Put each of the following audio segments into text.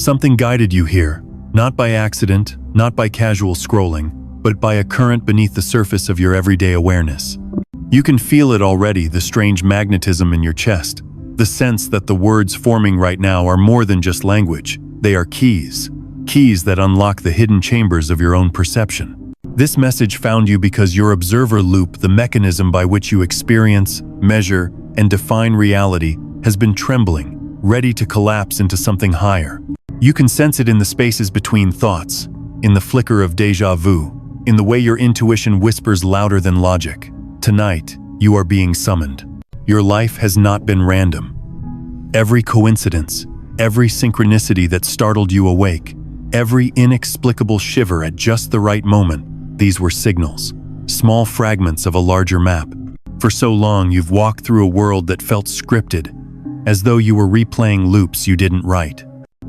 Something guided you here, not by accident, not by casual scrolling, but by a current beneath the surface of your everyday awareness. You can feel it already, the strange magnetism in your chest, the sense that the words forming right now are more than just language. They are keys that unlock the hidden chambers of your own perception. This message found you because your observer loop, the mechanism by which you experience, measure, and define reality, has been trembling, ready to collapse into something higher. You can sense it in the spaces between thoughts, in the flicker of déjà vu, in the way your intuition whispers louder than logic. Tonight, you are being summoned. Your life has not been random. Every coincidence, every synchronicity that startled you awake, every inexplicable shiver at just the right moment, these were signals, small fragments of a larger map. For so long, you've walked through a world that felt scripted, as though you were replaying loops you didn't write.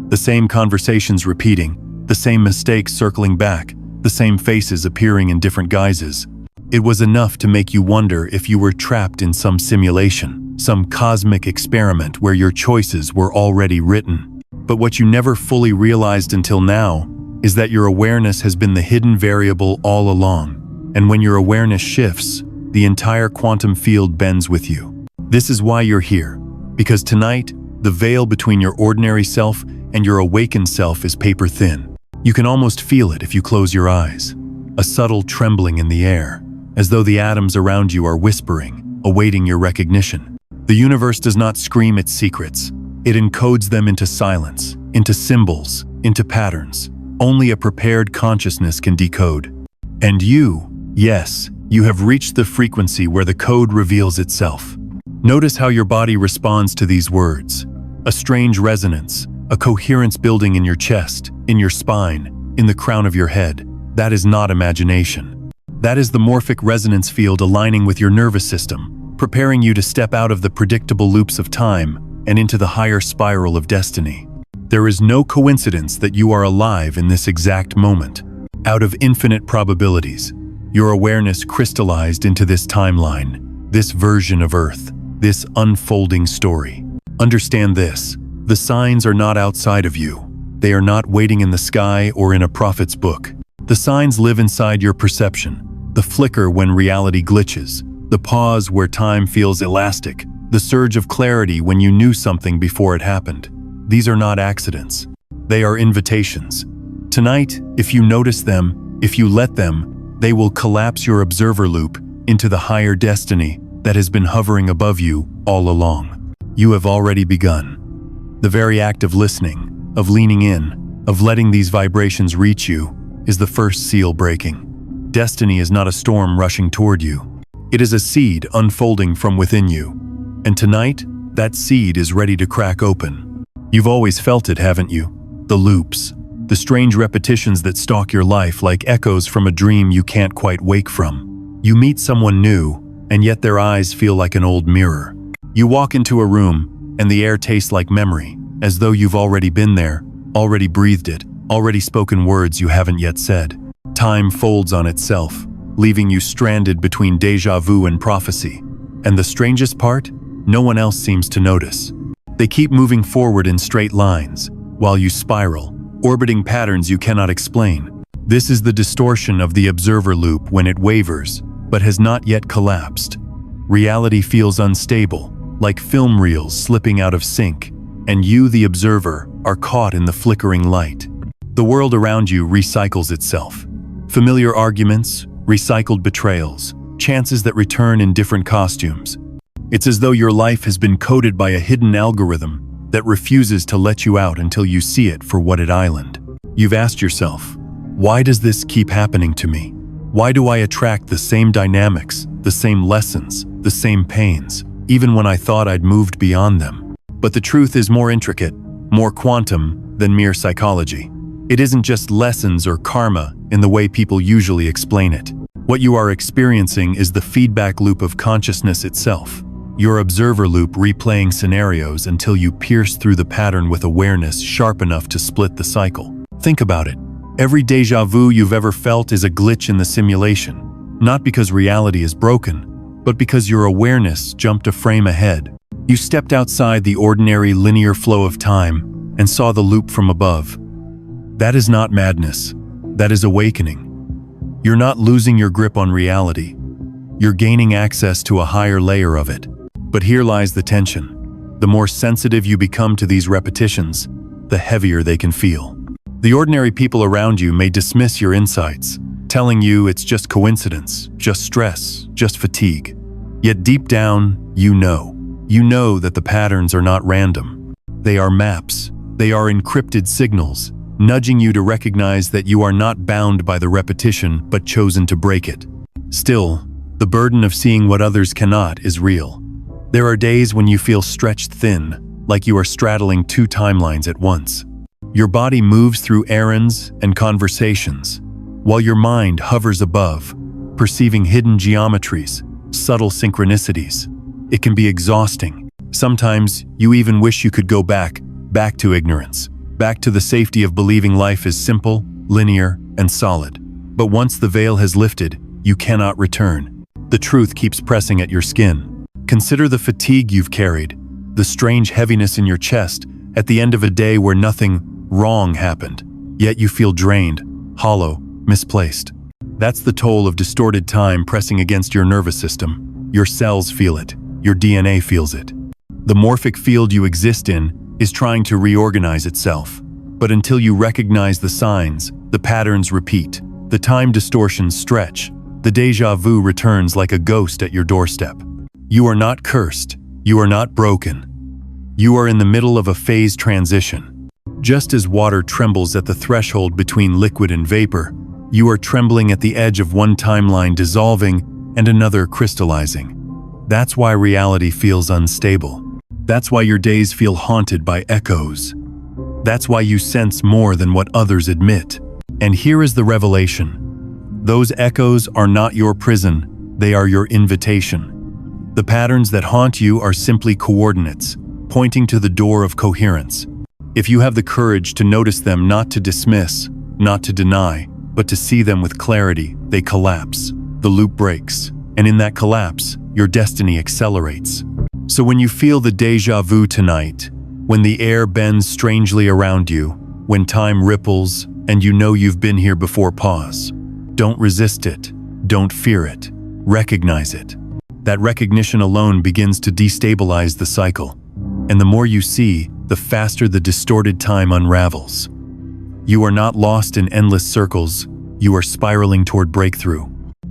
The same conversations repeating, the same mistakes circling back, the same faces appearing in different guises. It was enough to make you wonder if you were trapped in some simulation, some cosmic experiment where your choices were already written. But what you never fully realized until now is that your awareness has been the hidden variable all along. And when your awareness shifts, the entire quantum field bends with you. This is why you're here, because tonight, the veil between your ordinary self and your awakened self is paper thin. You can almost feel it if you close your eyes, a subtle trembling in the air, as though the atoms around you are whispering, awaiting your recognition. The universe does not scream its secrets. It encodes them into silence, into symbols, into patterns. Only a prepared consciousness can decode. And you, yes, you have reached the frequency where the code reveals itself. Notice how your body responds to these words. A strange resonance, a coherence building in your chest, in your spine, in the crown of your head. That is not imagination. That is the morphic resonance field aligning with your nervous system, preparing you to step out of the predictable loops of time and into the higher spiral of destiny. There is no coincidence that you are alive in this exact moment. Out of infinite probabilities, your awareness crystallized into this timeline, this version of Earth, this unfolding story. Understand this, the signs are not outside of you. They are not waiting in the sky or in a prophet's book. The signs live inside your perception, the flicker when reality glitches, the pause where time feels elastic, the surge of clarity when you knew something before it happened. These are not accidents. They are invitations. Tonight, if you notice them, if you let them, they will collapse your observer loop into the higher destiny that has been hovering above you all along. You have already begun. The very act of listening, of leaning in, of letting these vibrations reach you, is the first seal breaking. Destiny is not a storm rushing toward you. It is a seed unfolding from within you. And tonight, that seed is ready to crack open. You've always felt it, haven't you? The loops, the strange repetitions that stalk your life like echoes from a dream you can't quite wake from. You meet someone new, and yet their eyes feel like an old mirror. You walk into a room, and the air tastes like memory, as though you've already been there, already breathed it, already spoken words you haven't yet said. Time folds on itself, leaving you stranded between déjà vu and prophecy. And the strangest part? No one else seems to notice. They keep moving forward in straight lines, while you spiral, orbiting patterns you cannot explain. This is the distortion of the observer loop when it wavers, but has not yet collapsed. Reality feels unstable, like film reels slipping out of sync, and you, the observer, are caught in the flickering light. The world around you recycles itself. Familiar arguments, recycled betrayals, chances that return in different costumes. It's as though your life has been coded by a hidden algorithm that refuses to let you out until you see it for what it island. You've asked yourself, why does this keep happening to me? Why do I attract the same dynamics, the same lessons, the same pains, even when I thought I'd moved beyond them? But the truth is more intricate, more quantum than mere psychology. It isn't just lessons or karma in the way people usually explain it. What you are experiencing is the feedback loop of consciousness itself. Your observer loop replaying scenarios until you pierce through the pattern with awareness sharp enough to split the cycle. Think about it. Every déjà vu you've ever felt is a glitch in the simulation, not because reality is broken, but because your awareness jumped a frame ahead. You stepped outside the ordinary linear flow of time, and saw the loop from above. That is not madness. That is awakening. You're not losing your grip on reality. You're gaining access to a higher layer of it. But here lies the tension. The more sensitive you become to these repetitions, the heavier they can feel. The ordinary people around you may dismiss your insights, telling you it's just coincidence, just stress, just fatigue. Yet deep down, you know that the patterns are not random. They are maps. They are encrypted signals, nudging you to recognize that you are not bound by the repetition but chosen to break it. Still, the burden of seeing what others cannot is real. There are days when you feel stretched thin, like you are straddling two timelines at once. Your body moves through errands and conversations, while your mind hovers above, perceiving hidden geometries, subtle synchronicities. It can be exhausting. Sometimes you even wish you could go back to ignorance, back to the safety of believing life is simple, linear, and solid. But once the veil has lifted, you cannot return. The truth keeps pressing at your skin. Consider the fatigue you've carried, the strange heaviness in your chest at the end of a day where nothing wrong happened, yet you feel drained, hollow, misplaced. That's the toll of distorted time pressing against your nervous system. Your cells feel it. Your DNA feels it. The morphic field you exist in is trying to reorganize itself. But until you recognize the signs, the patterns repeat, the time distortions stretch, the déjà vu returns like a ghost at your doorstep. You are not cursed. You are not broken. You are in the middle of a phase transition. Just as water trembles at the threshold between liquid and vapor, you are trembling at the edge of one timeline dissolving and another crystallizing. That's why reality feels unstable. That's why your days feel haunted by echoes. That's why you sense more than what others admit. And here is the revelation. Those echoes are not your prison, they are your invitation. The patterns that haunt you are simply coordinates, pointing to the door of coherence. If you have the courage to notice them, not to dismiss, not to deny, but to see them with clarity, they collapse. The loop breaks, and in that collapse, your destiny accelerates. So when you feel the déjà vu tonight, when the air bends strangely around you, when time ripples, and you know you've been here before, pause. Don't resist it. Don't fear it. Recognize it. That recognition alone begins to destabilize the cycle. And the more you see, the faster the distorted time unravels. You are not lost in endless circles. You are spiraling toward breakthrough.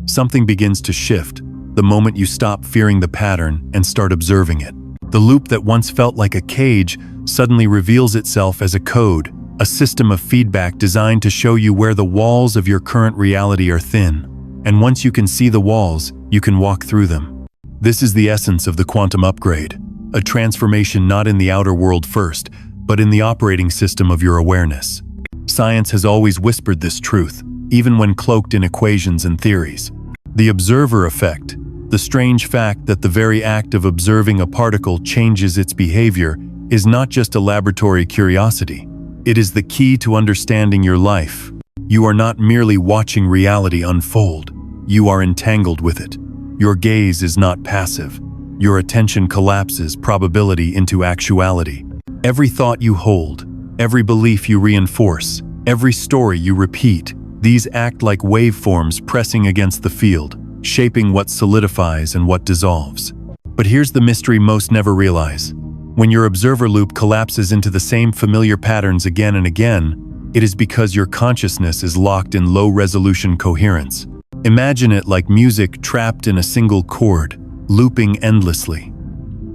Something begins to shift the moment you stop fearing the pattern and start observing it. The loop that once felt like a cage suddenly reveals itself as a code, a system of feedback designed to show you where the walls of your current reality are thin. And once you can see the walls, you can walk through them. This is the essence of the quantum upgrade, a transformation not in the outer world first, but in the operating system of your awareness. Science has always whispered this truth, even when cloaked in equations and theories. The observer effect, the strange fact that the very act of observing a particle changes its behavior, is not just a laboratory curiosity. It is the key to understanding your life. You are not merely watching reality unfold. You are entangled with it. Your gaze is not passive. Your attention collapses probability into actuality. Every thought you hold, every belief you reinforce, every story you repeat, these act like waveforms pressing against the field, shaping what solidifies and what dissolves. But here's the mystery most never realize. When your observer loop collapses into the same familiar patterns again and again, it is because your consciousness is locked in low-resolution coherence. Imagine it like music trapped in a single chord, looping endlessly.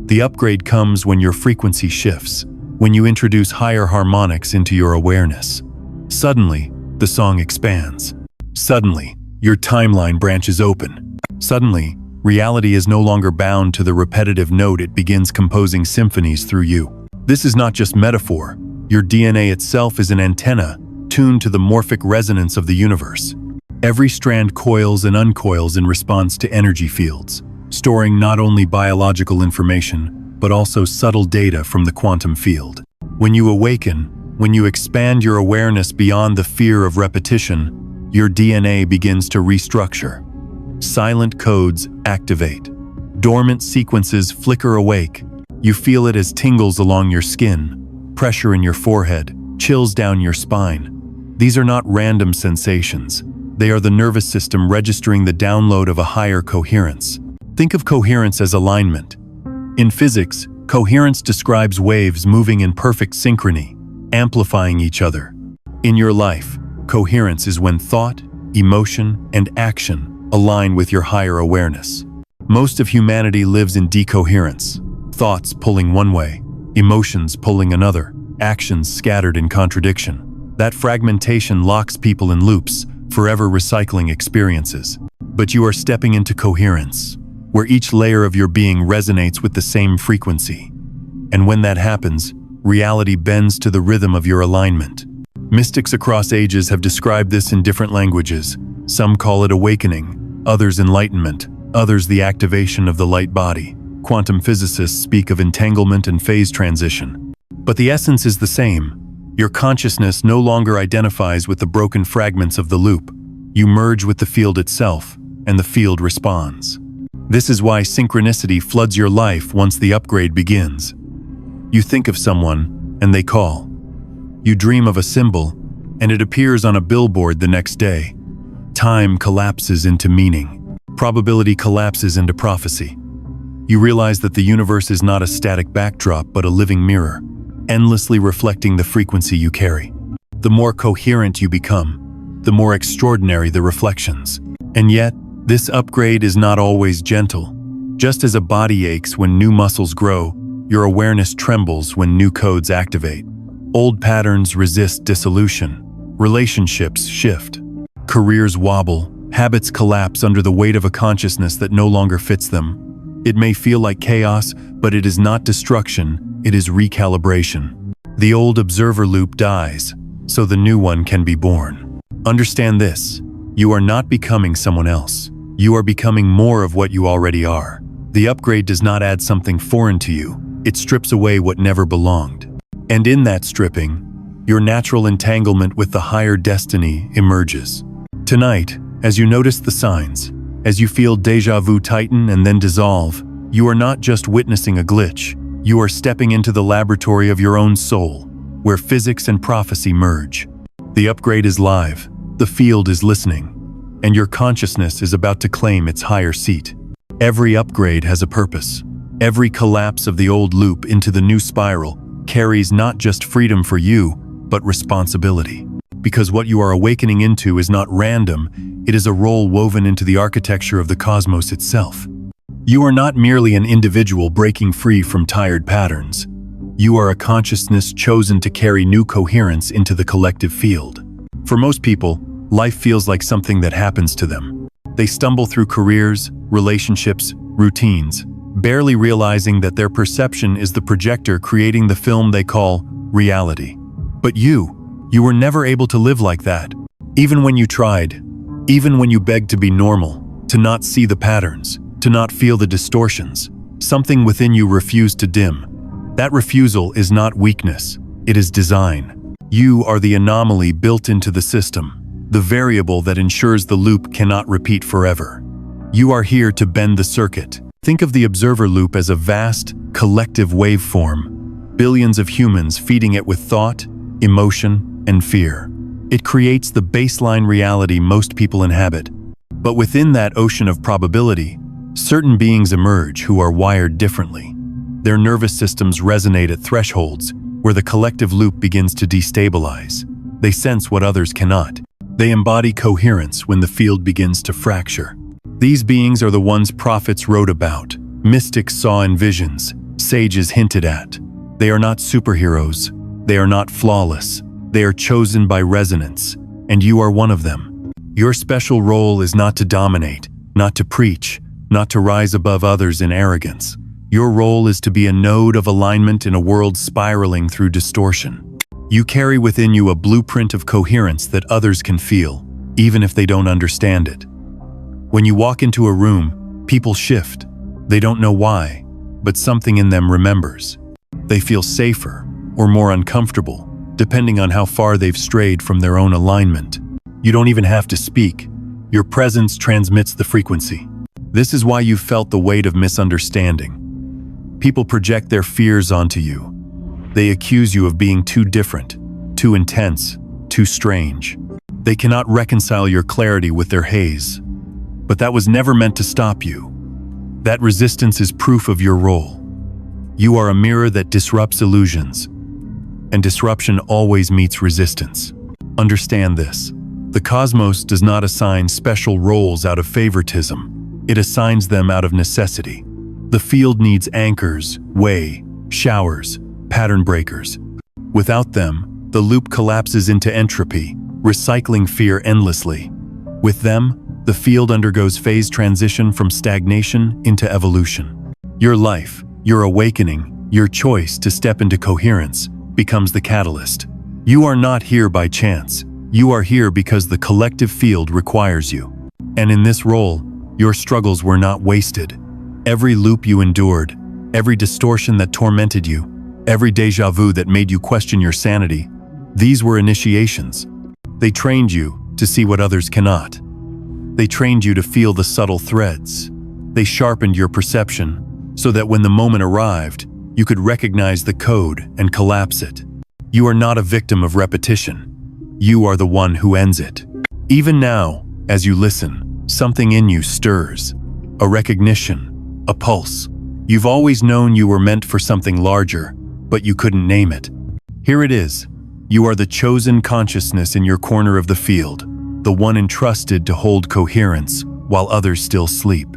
The upgrade comes when your frequency shifts, when you introduce higher harmonics into your awareness. Suddenly, the song expands. Suddenly, your timeline branches open. Suddenly, reality is no longer bound to the repetitive note. It begins composing symphonies through you. This is not just metaphor. Your DNA itself is an antenna, tuned to the morphic resonance of the universe. Every strand coils and uncoils in response to energy fields, storing not only biological information, but also subtle data from the quantum field. When you awaken, when you expand your awareness beyond the fear of repetition, your DNA begins to restructure. Silent codes activate. Dormant sequences flicker awake. You feel it as tingles along your skin, pressure in your forehead, chills down your spine. These are not random sensations. They are the nervous system registering the download of a higher coherence. Think of coherence as alignment. In physics, coherence describes waves moving in perfect synchrony, amplifying each other. In your life, coherence is when thought, emotion, and action align with your higher awareness. Most of humanity lives in decoherence, thoughts pulling one way, emotions pulling another, actions scattered in contradiction. That fragmentation locks people in loops, forever recycling experiences. But you are stepping into coherence, where each layer of your being resonates with the same frequency. And when that happens, reality bends to the rhythm of your alignment. Mystics across ages have described this in different languages. Some call it awakening, others enlightenment, others the activation of the light body. Quantum physicists speak of entanglement and phase transition. But the essence is the same. Your consciousness no longer identifies with the broken fragments of the loop. You merge with the field itself, and the field responds. This is why synchronicity floods your life once the upgrade begins. You think of someone, and they call. You dream of a symbol, and it appears on a billboard the next day. Time collapses into meaning. Probability collapses into prophecy. You realize that the universe is not a static backdrop but a living mirror, endlessly reflecting the frequency you carry. The more coherent you become, the more extraordinary the reflections. And yet, this upgrade is not always gentle. Just as a body aches when new muscles grow, your awareness trembles when new codes activate. Old patterns resist dissolution. Relationships shift. Careers wobble. Habits collapse under the weight of a consciousness that no longer fits them. It may feel like chaos, but it is not destruction, it is recalibration. The old observer loop dies, so the new one can be born. Understand this: you are not becoming someone else. You are becoming more of what you already are. The upgrade does not add something foreign to you, it strips away what never belonged. And in that stripping, your natural entanglement with the higher destiny emerges. Tonight, as you notice the signs, as you feel déjà vu tighten and then dissolve, you are not just witnessing a glitch, you are stepping into the laboratory of your own soul, where physics and prophecy merge. The upgrade is live, the field is listening, and your consciousness is about to claim its higher seat. Every upgrade has a purpose. Every collapse of the old loop into the new spiral carries not just freedom for you, but responsibility. Because what you are awakening into is not random, it is a role woven into the architecture of the cosmos itself. You are not merely an individual breaking free from tired patterns. You are a consciousness chosen to carry new coherence into the collective field. For most people, life feels like something that happens to them. They stumble through careers, relationships, routines, barely realizing that their perception is the projector creating the film they call reality. But you were never able to live like that. Even when you tried, even when you begged to be normal, to not see the patterns, to not feel the distortions, something within you refused to dim. That refusal is not weakness, it is design. You are the anomaly built into the system, the variable that ensures the loop cannot repeat forever. You are here to bend the circuit. Think of the observer loop as a vast, collective waveform, billions of humans feeding it with thought, emotion, and fear. It creates the baseline reality most people inhabit. But within that ocean of probability, certain beings emerge who are wired differently. Their nervous systems resonate at thresholds where the collective loop begins to destabilize. They sense what others cannot. They embody coherence when the field begins to fracture. These beings are the ones prophets wrote about, mystics saw in visions, sages hinted at. They are not superheroes. They are not flawless. They are chosen by resonance, and you are one of them. Your special role is not to dominate, not to preach, not to rise above others in arrogance. Your role is to be a node of alignment in a world spiraling through distortion. You carry within you a blueprint of coherence that others can feel, even if they don't understand it. When you walk into a room, people shift. They don't know why, but something in them remembers. They feel safer or more uncomfortable, depending on how far they've strayed from their own alignment. You don't even have to speak. Your presence transmits the frequency. This is why you felt the weight of misunderstanding. People project their fears onto you. They accuse you of being too different, too intense, too strange. They cannot reconcile your clarity with their haze. But that was never meant to stop you. That resistance is proof of your role. You are a mirror that disrupts illusions, and disruption always meets resistance. Understand this. The cosmos does not assign special roles out of favoritism. It assigns them out of necessity. The field needs anchors, way, showers, pattern breakers. Without them, the loop collapses into entropy, recycling fear endlessly. With them, the field undergoes phase transition from stagnation into evolution. Your life, your awakening, your choice to step into coherence becomes the catalyst. You are not here by chance. You are here because the collective field requires you. And in this role, your struggles were not wasted. Every loop you endured, every distortion that tormented you, every déjà vu that made you question your sanity, these were initiations. They trained you to see what others cannot. They trained you to feel the subtle threads. They sharpened your perception so that when the moment arrived, you could recognize the code and collapse it. You are not a victim of repetition. You are the one who ends it. Even now, as you listen, something in you stirs. A recognition, a pulse. You've always known you were meant for something larger, but you couldn't name it. Here it is. You are the chosen consciousness in your corner of the field, the one entrusted to hold coherence while others still sleep.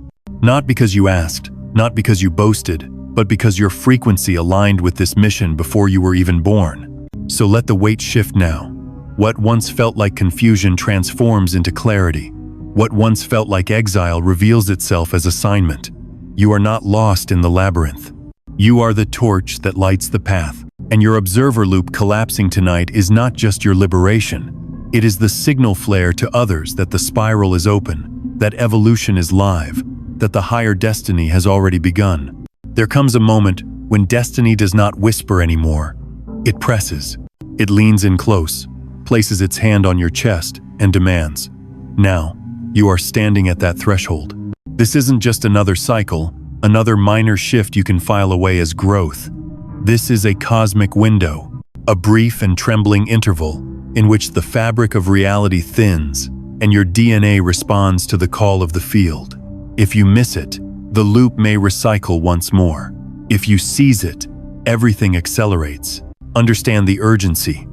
Not because you asked, not because you boasted, but because your frequency aligned with this mission before you were even born. So let the weight shift now. What once felt like confusion transforms into clarity. What once felt like exile reveals itself as assignment. You are not lost in the labyrinth. You are the torch that lights the path. And your observer loop collapsing tonight is not just your liberation. It is the signal flare to others that the spiral is open, that evolution is live, that the higher destiny has already begun. There comes a moment when destiny does not whisper anymore. It presses. It leans in close, places its hand on your chest, and demands. Now, you are standing at that threshold. This isn't just another cycle, another minor shift you can file away as growth. This is a cosmic window, a brief and trembling interval in which the fabric of reality thins and your DNA responds to the call of the field. If you miss it, the loop may recycle once more. If you seize it, everything accelerates. Understand the urgency.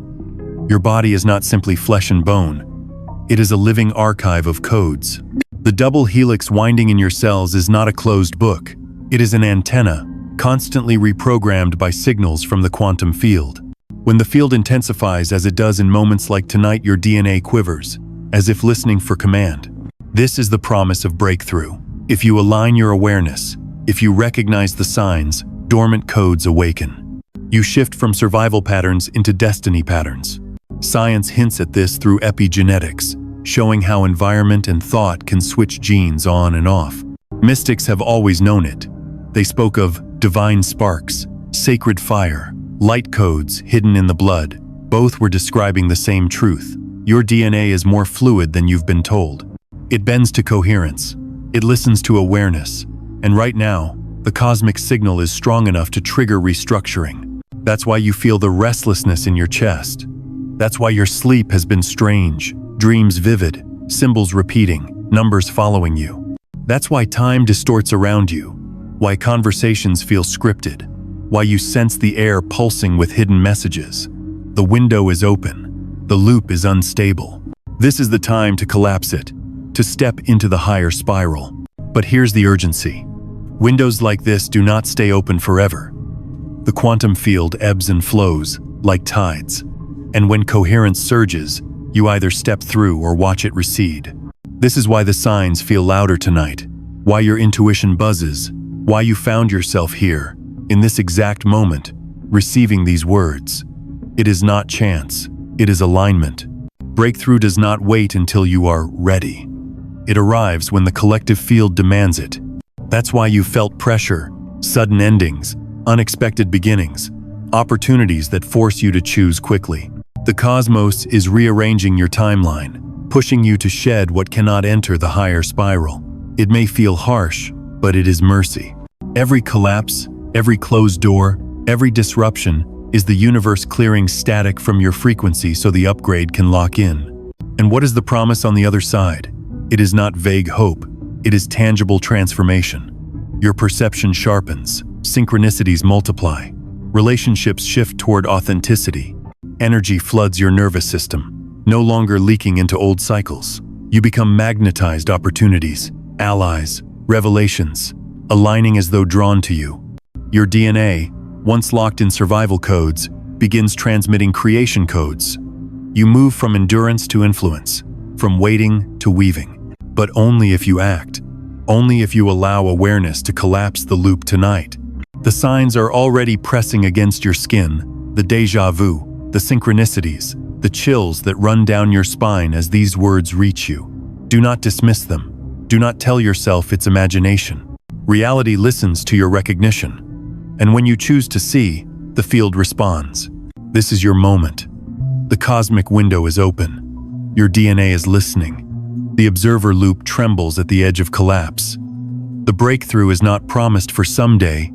Your body is not simply flesh and bone. It is a living archive of codes. The double helix winding in your cells is not a closed book. It is an antenna, constantly reprogrammed by signals from the quantum field. When the field intensifies as it does in moments like tonight, your DNA quivers, as if listening for command. This is the promise of breakthrough. If you align your awareness, if you recognize the signs, dormant codes awaken. You shift from survival patterns into destiny patterns. Science hints at this through epigenetics, showing how environment and thought can switch genes on and off. Mystics have always known it. They spoke of divine sparks, sacred fire, light codes hidden in the blood. Both were describing the same truth. Your DNA is more fluid than you've been told. It bends to coherence. It listens to awareness. And right now, the cosmic signal is strong enough to trigger restructuring. That's why you feel the restlessness in your chest. That's why your sleep has been strange, dreams vivid, symbols repeating, numbers following you. That's why time distorts around you, why conversations feel scripted, why you sense the air pulsing with hidden messages. The window is open. The loop is unstable. This is the time to collapse it, to step into the higher spiral. But here's the urgency. Windows like this do not stay open forever. The quantum field ebbs and flows, like tides. And when coherence surges, you either step through or watch it recede. This is why the signs feel louder tonight, why your intuition buzzes, why you found yourself here, in this exact moment, receiving these words. It is not chance, it is alignment. Breakthrough does not wait until you are ready. It arrives when the collective field demands it. That's why you felt pressure, sudden endings, unexpected beginnings, opportunities that force you to choose quickly. The cosmos is rearranging your timeline, pushing you to shed what cannot enter the higher spiral. It may feel harsh, but it is mercy. Every collapse, every closed door, every disruption Is the universe clearing static from your frequency so the upgrade can lock in? And what is the promise on the other side? It is not vague hope. It is tangible transformation. Your perception sharpens. Synchronicities multiply. Relationships shift toward authenticity. Energy floods your nervous system, no longer leaking into old cycles. You become magnetized opportunities, allies, revelations, aligning as though drawn to you. Your DNA, once locked in survival codes, begins transmitting creation codes. You move from endurance to influence, from waiting to weaving. But only if you act. Only if you allow awareness to collapse the loop tonight. The signs are already pressing against your skin, the déjà vu, the synchronicities, the chills that run down your spine as these words reach you. Do not dismiss them. Do not tell yourself it's imagination. Reality listens to your recognition. And when you choose to see, the field responds. This is your moment. The cosmic window is open. Your DNA is listening. The observer loop trembles at the edge of collapse. The breakthrough is not promised for someday.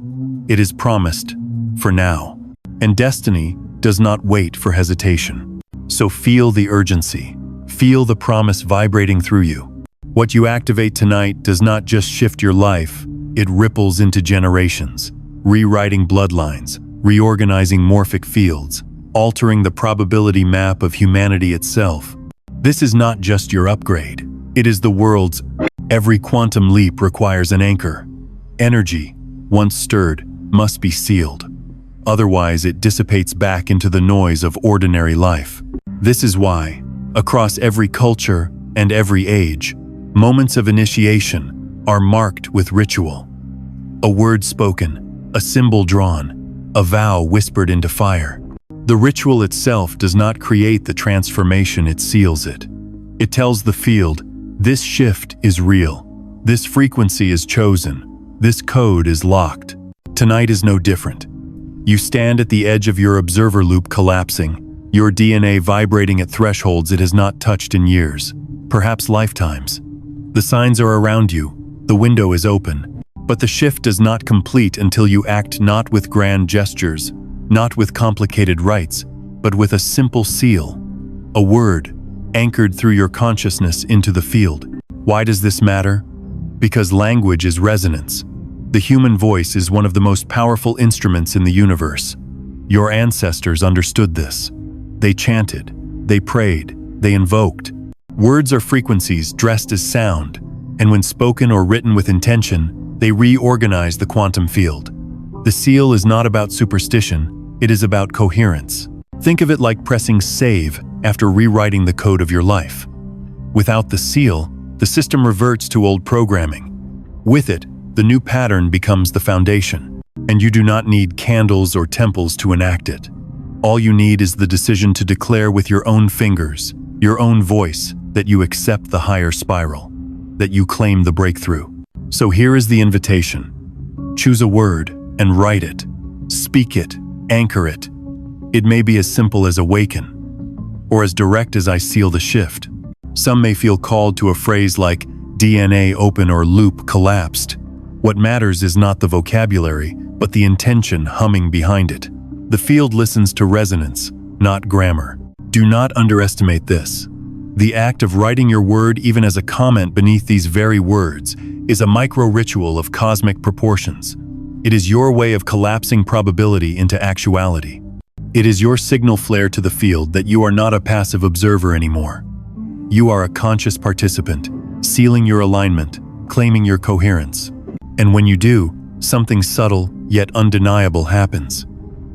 It is promised for now. And destiny does not wait for hesitation. So feel the urgency. Feel the promise vibrating through you. What you activate tonight does not just shift your life, it ripples into generations, rewriting bloodlines, reorganizing morphic fields, altering the probability map of humanity itself. This is not just your upgrade. It is the world's. Every quantum leap requires an anchor. Energy, once stirred, must be sealed. Otherwise, it dissipates back into the noise of ordinary life. This is why, across every culture and every age, moments of initiation are marked with ritual. A word spoken, a symbol drawn, a vow whispered into fire. The ritual itself does not create the transformation, it seals it. It tells the field, this shift is real. This frequency is chosen. This code is locked. Tonight is no different. You stand at the edge of your observer loop collapsing, your DNA vibrating at thresholds it has not touched in years, perhaps lifetimes. The signs are around you. The window is open. But the shift does not complete until you act not with grand gestures, not with complicated rites, but with a simple seal, a word, anchored through your consciousness into the field. Why does this matter? Because language is resonance. The human voice is one of the most powerful instruments in the universe. Your ancestors understood this. They chanted, they prayed, they invoked. Words are frequencies dressed as sound, and when spoken or written with intention, they reorganize the quantum field. The seal is not about superstition, it is about coherence. Think of it like pressing save after rewriting the code of your life. Without the seal, the system reverts to old programming. With it, the new pattern becomes the foundation, and you do not need candles or temples to enact it. All you need is the decision to declare with your own fingers, your own voice, that you accept the higher spiral, that you claim the breakthrough. So here is the invitation. Choose a word and write it. Speak it, anchor it. It may be as simple as awaken, or as direct as I seal the shift. Some may feel called to a phrase like DNA open or loop collapsed. What matters is not the vocabulary, but the intention humming behind it. The field listens to resonance, not grammar. Do not underestimate this. The act of writing your word even as a comment beneath these very words is a micro-ritual of cosmic proportions. It is your way of collapsing probability into actuality. It is your signal flare to the field that you are not a passive observer anymore. You are a conscious participant, sealing your alignment, claiming your coherence. And when you do, something subtle yet undeniable happens.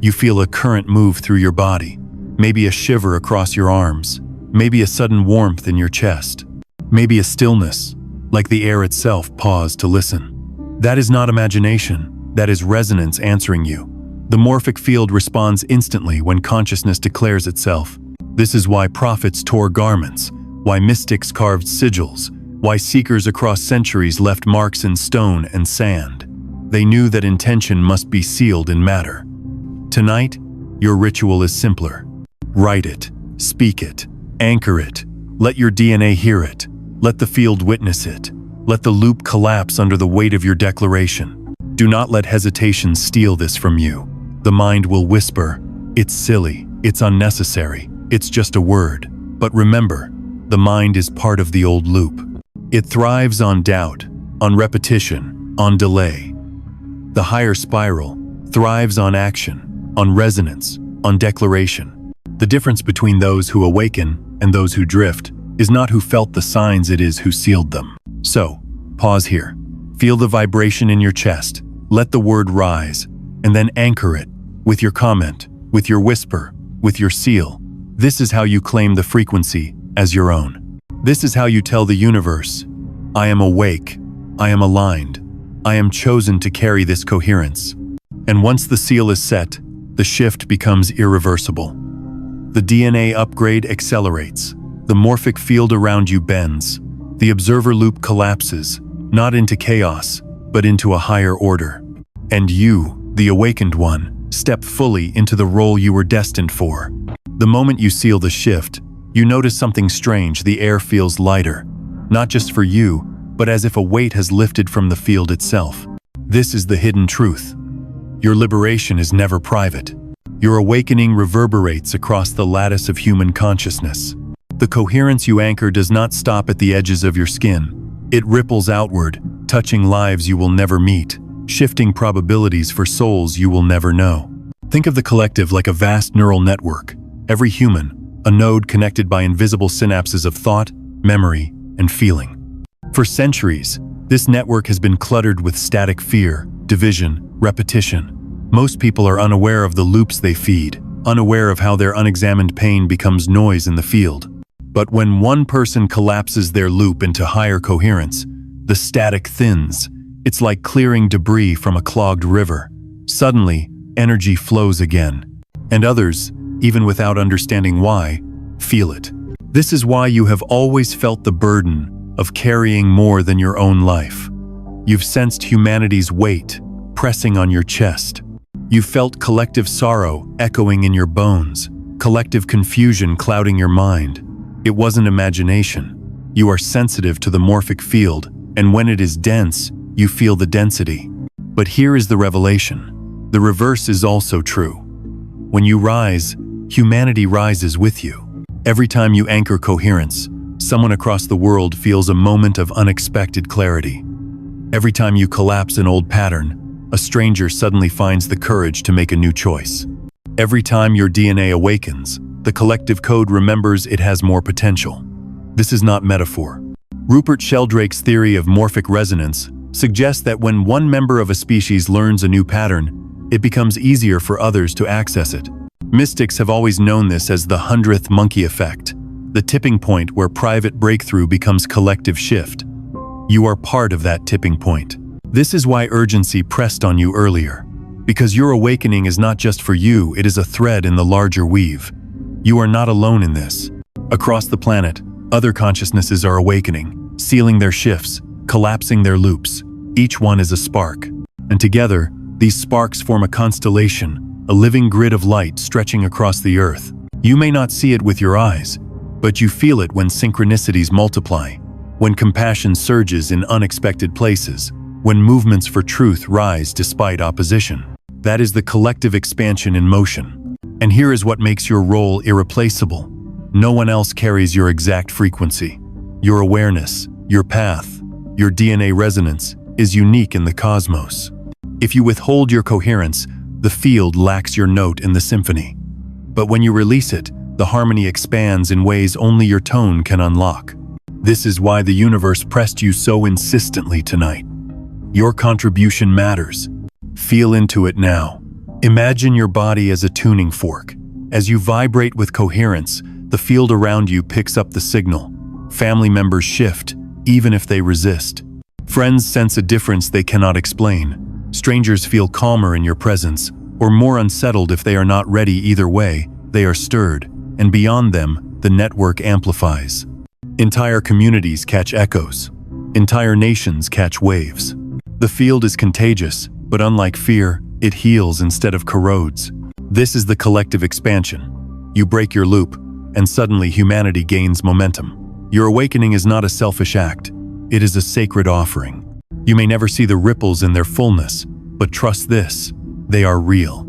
You feel a current move through your body, maybe a shiver across your arms, maybe a sudden warmth in your chest, maybe a stillness, like the air itself paused to listen. That is not imagination, that is resonance answering you. The morphic field responds instantly when consciousness declares itself. This is why prophets tore garments, why mystics carved sigils, why seekers across centuries left marks in stone and sand. They knew that intention must be sealed in matter. Tonight, your ritual is simpler. Write it, speak it, anchor it. Let your DNA hear it. Let the field witness it. Let the loop collapse under the weight of your declaration. Do not let hesitation steal this from you. The mind will whisper, It's silly, it's unnecessary, it's just a word. But remember, the mind is part of the old loop. It thrives on doubt, on repetition, on delay. The higher spiral thrives on action, on resonance, on declaration. The difference between those who awaken and those who drift is not who felt the signs, it is who sealed them. So, pause here. Feel the vibration in your chest. Let the word rise, and then anchor it with your comment, with your whisper, with your seal. This is how you claim the frequency as your own. This is how you tell the universe, I am awake, I am aligned, I am chosen to carry this coherence. And once the seal is set, the shift becomes irreversible. The DNA upgrade accelerates. The morphic field around you bends. The observer loop collapses, not into chaos, but into a higher order. And you, the awakened one, step fully into the role you were destined for. The moment you seal the shift, you notice something strange. The air feels lighter, not just for you, but as if a weight has lifted from the field itself. This is the hidden truth. Your liberation is never private. Your awakening reverberates across the lattice of human consciousness. The coherence you anchor does not stop at the edges of your skin. It ripples outward, touching lives you will never meet, shifting probabilities for souls you will never know. Think of the collective like a vast neural network. Every human, a node connected by invisible synapses of thought, memory, and feeling. For centuries, this network has been cluttered with static fear, division, repetition. Most people are unaware of the loops they feed, unaware of how their unexamined pain becomes noise in the field. But when one person collapses their loop into higher coherence, the static thins. It's like clearing debris from a clogged river. Suddenly, energy flows again. And others, even without understanding why, feel it. This is why you have always felt the burden of carrying more than your own life. You've sensed humanity's weight pressing on your chest. You've felt collective sorrow echoing in your bones, collective confusion clouding your mind. It wasn't imagination. You are sensitive to the morphic field, and when it is dense, you feel the density. But here is the revelation. The reverse is also true. When you rise, humanity rises with you. Every time you anchor coherence, someone across the world feels a moment of unexpected clarity. Every time you collapse an old pattern, a stranger suddenly finds the courage to make a new choice. Every time your DNA awakens, the collective code remembers it has more potential. This is not metaphor. Rupert Sheldrake's theory of morphic resonance suggests that when one member of a species learns a new pattern, it becomes easier for others to access it. Mystics have always known this as the 100th monkey effect, the tipping point where private breakthrough becomes collective shift. You are part of that tipping point. This is why urgency pressed on you earlier. Because your awakening is not just for you, it is a thread in the larger weave. You are not alone in this. Across the planet, other consciousnesses are awakening, sealing their shifts, collapsing their loops. Each one is a spark. And together, these sparks form a constellation, a living grid of light stretching across the earth. You may not see it with your eyes, but you feel it when synchronicities multiply, when compassion surges in unexpected places, when movements for truth rise despite opposition. That is the collective expansion in motion. And here is what makes your role irreplaceable. No one else carries your exact frequency. Your awareness, your path, your DNA resonance is unique in the cosmos. If you withhold your coherence, the field lacks your note in the symphony. But when you release it, the harmony expands in ways only your tone can unlock. This is why the universe pressed you so insistently tonight. Your contribution matters. Feel into it now. Imagine your body as a tuning fork. As you vibrate with coherence, the field around you picks up the signal. Family members shift, even if they resist. Friends sense a difference they cannot explain. Strangers feel calmer in your presence, or more unsettled if they are not ready. Either way, they are stirred, and beyond them, the network amplifies. Entire communities catch echoes. Entire nations catch waves. The field is contagious, but unlike fear, it heals instead of corrodes. This is the collective expansion. You break your loop, and suddenly humanity gains momentum. Your awakening is not a selfish act. It is a sacred offering. You may never see the ripples in their fullness, but trust this, they are real.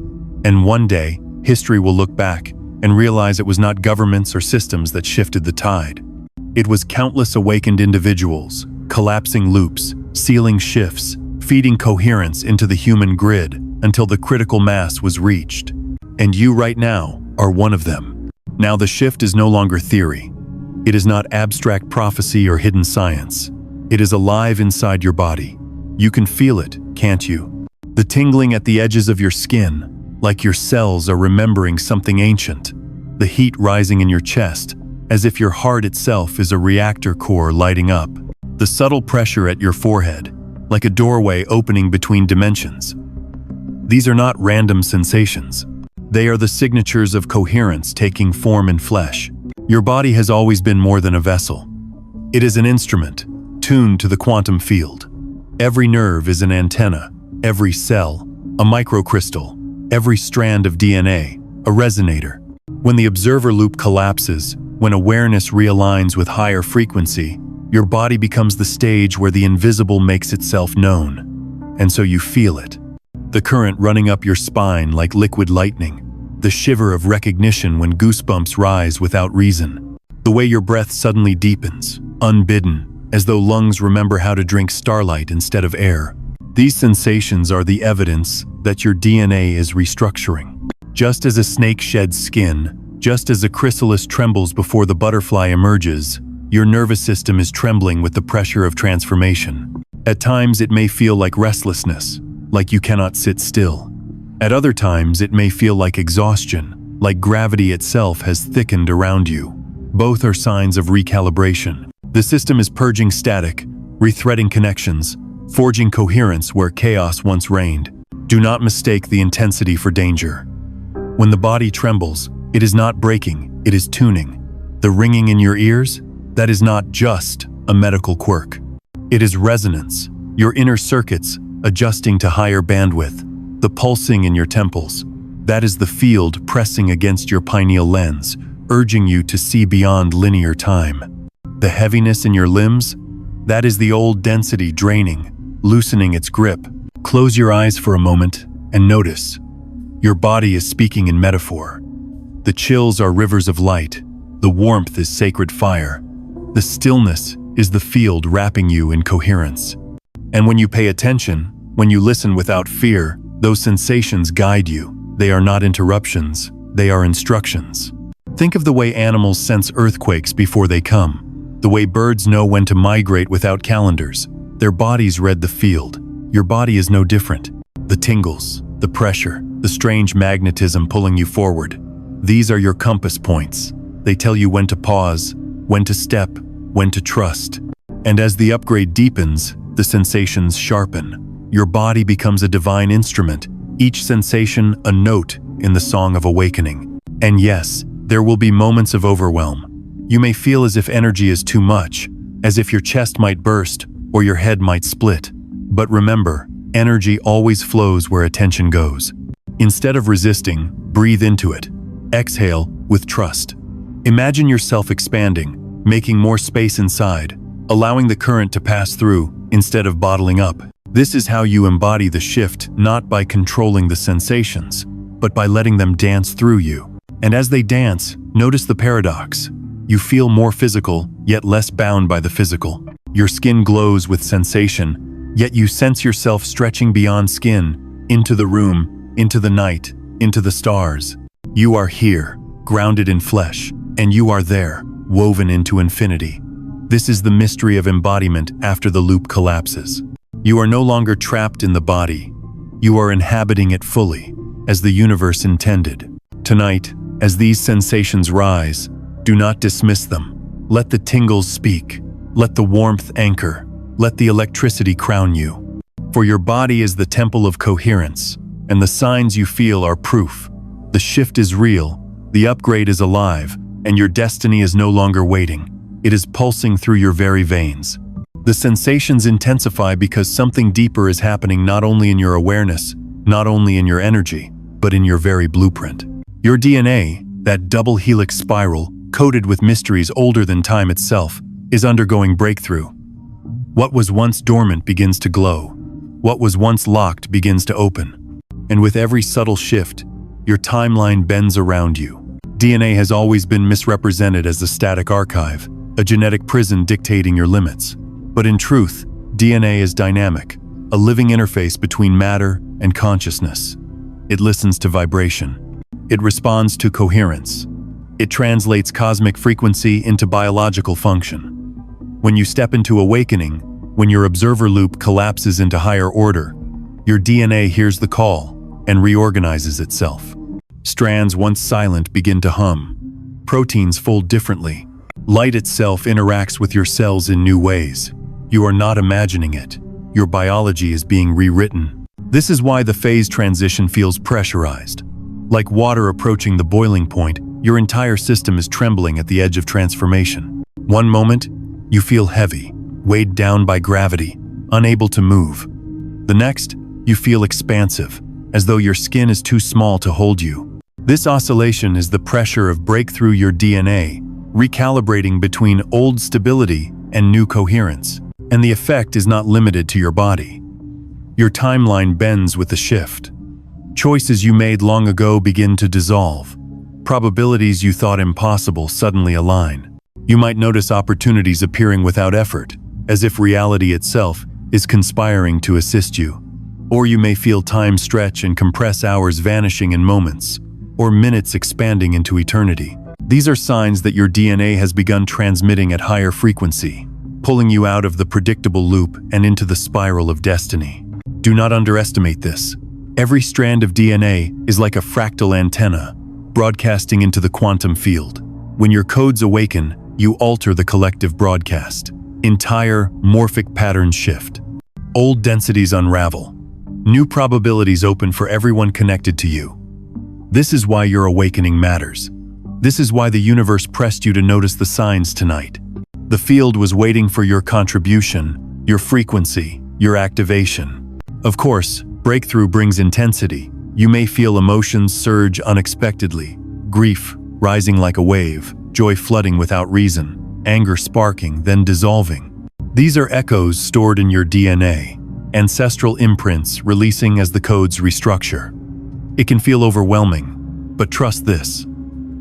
And one day, history will look back and realize it was not governments or systems that shifted the tide. It was countless awakened individuals, collapsing loops, sealing shifts, feeding coherence into the human grid until the critical mass was reached. And you right now are one of them. Now the shift is no longer theory. It is not abstract prophecy or hidden science. It is alive inside your body. You can feel it, can't you? The tingling at the edges of your skin, like your cells are remembering something ancient. The heat rising in your chest, as if your heart itself is a reactor core lighting up. The subtle pressure at your forehead, like a doorway opening between dimensions. These are not random sensations. They are the signatures of coherence taking form in flesh. Your body has always been more than a vessel. It is an instrument, tuned to the quantum field. Every nerve is an antenna, every cell, a microcrystal, every strand of DNA, a resonator. When the observer loop collapses, when awareness realigns with higher frequency, your body becomes the stage where the invisible makes itself known. And so you feel it. The current running up your spine like liquid lightning. The shiver of recognition when goosebumps rise without reason. The way your breath suddenly deepens, unbidden, as though lungs remember how to drink starlight instead of air. These sensations are the evidence that your DNA is restructuring. Just as a snake sheds skin, just as a chrysalis trembles before the butterfly emerges, your nervous system is trembling with the pressure of transformation. At times it may feel like restlessness, like you cannot sit still. At other times it may feel like exhaustion, like gravity itself has thickened around you. Both are signs of recalibration. The system is purging static, rethreading connections, forging coherence where chaos once reigned. Do not mistake the intensity for danger. When the body trembles, it is not breaking, it is tuning. The ringing in your ears? That is not just a medical quirk. It is resonance, your inner circuits adjusting to higher bandwidth, the pulsing in your temples. That is the field pressing against your pineal lens, urging you to see beyond linear time. The heaviness in your limbs? That is the old density draining, loosening its grip. Close your eyes for a moment and notice. Your body is speaking in metaphor. The chills are rivers of light. The warmth is sacred fire. The stillness is the field wrapping you in coherence. And when you pay attention, when you listen without fear, those sensations guide you. They are not interruptions, they are instructions. Think of the way animals sense earthquakes before they come, the way birds know when to migrate without calendars. Their bodies read the field. Your body is no different. The tingles, the pressure, the strange magnetism pulling you forward. These are your compass points. They tell you when to pause, when to step, when to trust. And as the upgrade deepens, the sensations sharpen. Your body becomes a divine instrument, each sensation a note in the song of awakening. And yes, there will be moments of overwhelm. You may feel as if energy is too much, as if your chest might burst or your head might split. But remember, energy always flows where attention goes. Instead of resisting, breathe into it. Exhale with trust. Imagine yourself expanding, making more space inside, allowing the current to pass through instead of bottling up. This is how you embody the shift, not by controlling the sensations, but by letting them dance through you. And as they dance, notice the paradox. You feel more physical, yet less bound by the physical. Your skin glows with sensation, yet you sense yourself stretching beyond skin, into the room, into the night, into the stars. You are here, grounded in flesh, and you are there, woven into infinity. This is the mystery of embodiment after the loop collapses. You are no longer trapped in the body. You are inhabiting it fully, as the universe intended. Tonight, as these sensations rise, do not dismiss them. Let the tingles speak. Let the warmth anchor. Let the electricity crown you. For your body is the temple of coherence, and the signs you feel are proof. The shift is real, the upgrade is alive, and your destiny is no longer waiting. It is pulsing through your very veins. The sensations intensify because something deeper is happening not only in your awareness, not only in your energy, but in your very blueprint. Your DNA, that double helix spiral, coated with mysteries older than time itself, is undergoing breakthrough. What was once dormant begins to glow. What was once locked begins to open. And with every subtle shift, your timeline bends around you. DNA has always been misrepresented as a static archive, a genetic prison dictating your limits. But in truth, DNA is dynamic, a living interface between matter and consciousness. It listens to vibration. It responds to coherence. It translates cosmic frequency into biological function. When you step into awakening, when your observer loop collapses into higher order, your DNA hears the call and reorganizes itself. Strands once silent begin to hum. Proteins fold differently. Light itself interacts with your cells in new ways. You are not imagining it. Your biology is being rewritten. This is why the phase transition feels pressurized. Like water approaching the boiling point, your entire system is trembling at the edge of transformation. One moment, you feel heavy, weighed down by gravity, unable to move. The next, you feel expansive, as though your skin is too small to hold you. This oscillation is the pressure of breakthrough your DNA, recalibrating between old stability and new coherence. And the effect is not limited to your body. Your timeline bends with the shift. Choices you made long ago begin to dissolve. Probabilities you thought impossible suddenly align. You might notice opportunities appearing without effort, as if reality itself is conspiring to assist you. Or you may feel time stretch and compress, hours vanishing in moments, or minutes expanding into eternity. These are signs that your DNA has begun transmitting at higher frequency, pulling you out of the predictable loop and into the spiral of destiny. Do not underestimate this. Every strand of DNA is like a fractal antenna, broadcasting into the quantum field. When your codes awaken, you alter the collective broadcast. Entire morphic patterns shift. Old densities unravel. New probabilities open for everyone connected to you. This is why your awakening matters. This is why the universe pressed you to notice the signs tonight. The field was waiting for your contribution, your frequency, your activation. Of course, breakthrough brings intensity. You may feel emotions surge unexpectedly, grief rising like a wave, joy flooding without reason, anger sparking, then dissolving. These are echoes stored in your DNA, ancestral imprints releasing as the codes restructure. It can feel overwhelming, but trust this.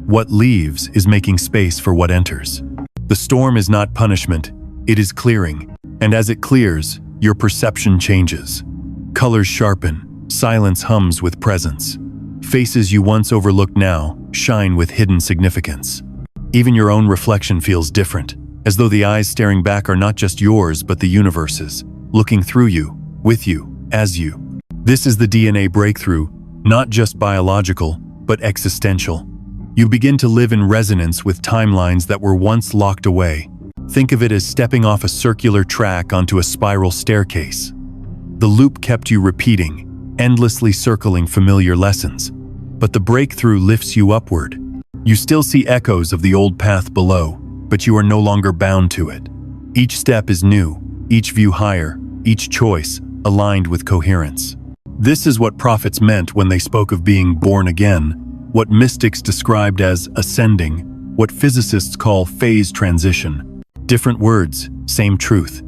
What leaves is making space for what enters. The storm is not punishment, it is clearing, and as it clears, your perception changes. Colors sharpen, silence hums with presence. Faces you once overlooked now shine with hidden significance. Even your own reflection feels different, as though the eyes staring back are not just yours but the universe's, looking through you, with you, as you. This is the DNA breakthrough, not just biological, but existential. You begin to live in resonance with timelines that were once locked away. Think of it as stepping off a circular track onto a spiral staircase. The loop kept you repeating, endlessly circling familiar lessons. But the breakthrough lifts you upward. You still see echoes of the old path below, but you are no longer bound to it. Each step is new, each view higher, each choice aligned with coherence. This is what prophets meant when they spoke of being born again, what mystics described as ascending, what physicists call phase transition. Different words, same truth.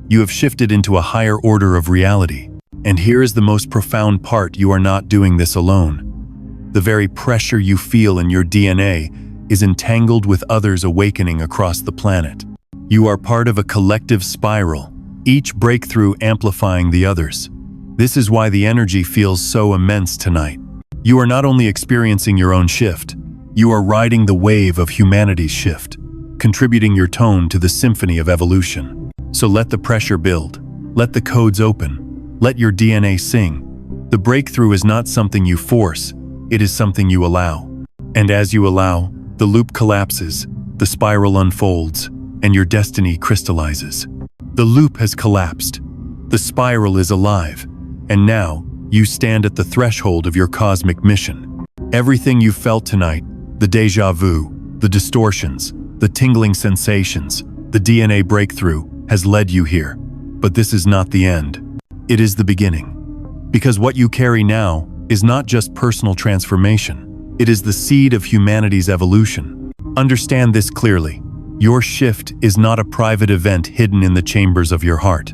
You have shifted into a higher order of reality. And here is the most profound part: you are not doing this alone. The very pressure you feel in your DNA is entangled with others awakening across the planet. You are part of a collective spiral, each breakthrough amplifying the others. This is why the energy feels so immense tonight. You are not only experiencing your own shift, you are riding the wave of humanity's shift, contributing your tone to the symphony of evolution. So let the pressure build, let the codes open, let your DNA sing. The breakthrough is not something you force, it is something you allow. And as you allow, the loop collapses, the spiral unfolds, and your destiny crystallizes. The loop has collapsed. The spiral is alive. And now, you stand at the threshold of your cosmic mission. Everything you felt tonight, the déjà vu, the distortions, the tingling sensations, the DNA breakthrough, has led you here. But this is not the end. It is the beginning. Because what you carry now is not just personal transformation. It is the seed of humanity's evolution. Understand this clearly. Your shift is not a private event hidden in the chambers of your heart.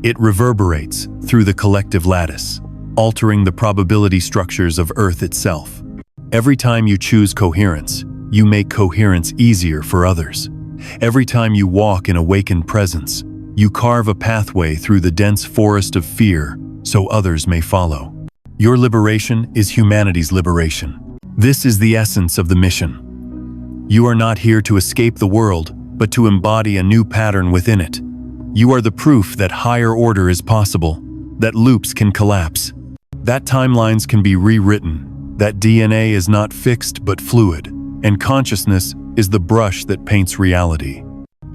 It reverberates through the collective lattice, altering the probability structures of Earth itself. Every time you choose coherence, you make coherence easier for others. Every time you walk in awakened presence, you carve a pathway through the dense forest of fear so others may follow. Your liberation is humanity's liberation. This is the essence of the mission. You are not here to escape the world, but to embody a new pattern within it. You are the proof that higher order is possible, that loops can collapse, that timelines can be rewritten, that DNA is not fixed but fluid, and consciousness is the brush that paints reality.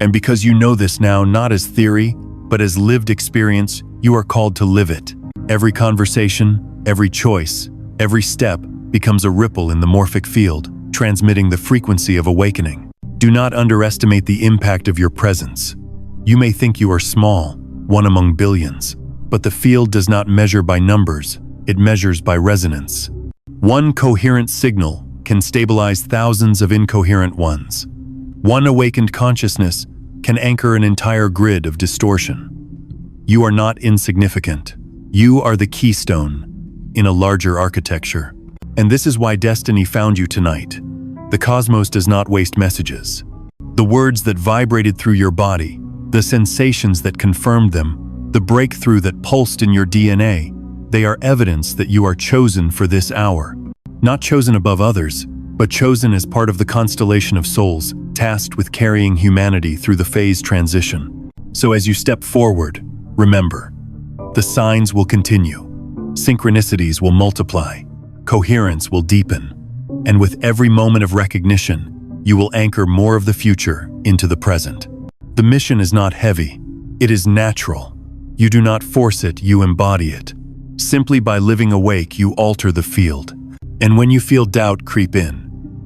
And because you know this now not as theory, but as lived experience, you are called to live it. Every conversation, every choice, every step becomes a ripple in the morphic field, transmitting the frequency of awakening. Do not underestimate the impact of your presence. You may think you are small, one among billions, but the field does not measure by numbers, it measures by resonance. One coherent signal can stabilize thousands of incoherent ones. One awakened consciousness can anchor an entire grid of distortion. You are not insignificant. You are the keystone in a larger architecture. And this is why destiny found you tonight. The cosmos does not waste messages. The words that vibrated through your body, the sensations that confirmed them, the breakthrough that pulsed in your DNA, they are evidence that you are chosen for this hour. Not chosen above others, but chosen as part of the constellation of souls, tasked with carrying humanity through the phase transition. So as you step forward, remember, the signs will continue, synchronicities will multiply, coherence will deepen, and with every moment of recognition, you will anchor more of the future into the present. The mission is not heavy, it is natural. You do not force it, you embody it. Simply by living awake, you alter the field. And when you feel doubt creep in,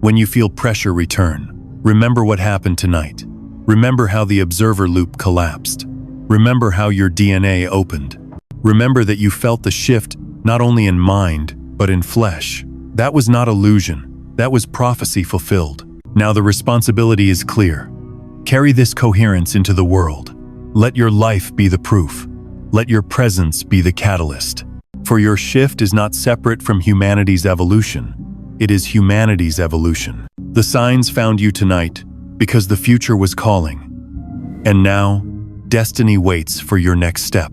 when you feel pressure return, remember what happened tonight. Remember how the observer loop collapsed. Remember how your DNA opened. Remember that you felt the shift not only in mind, but in flesh. That was not illusion. That was prophecy fulfilled. Now the responsibility is clear. Carry this coherence into the world. Let your life be the proof. Let your presence be the catalyst. For your shift is not separate from humanity's evolution. It is humanity's evolution. The signs found you tonight because the future was calling. And now, destiny waits for your next step.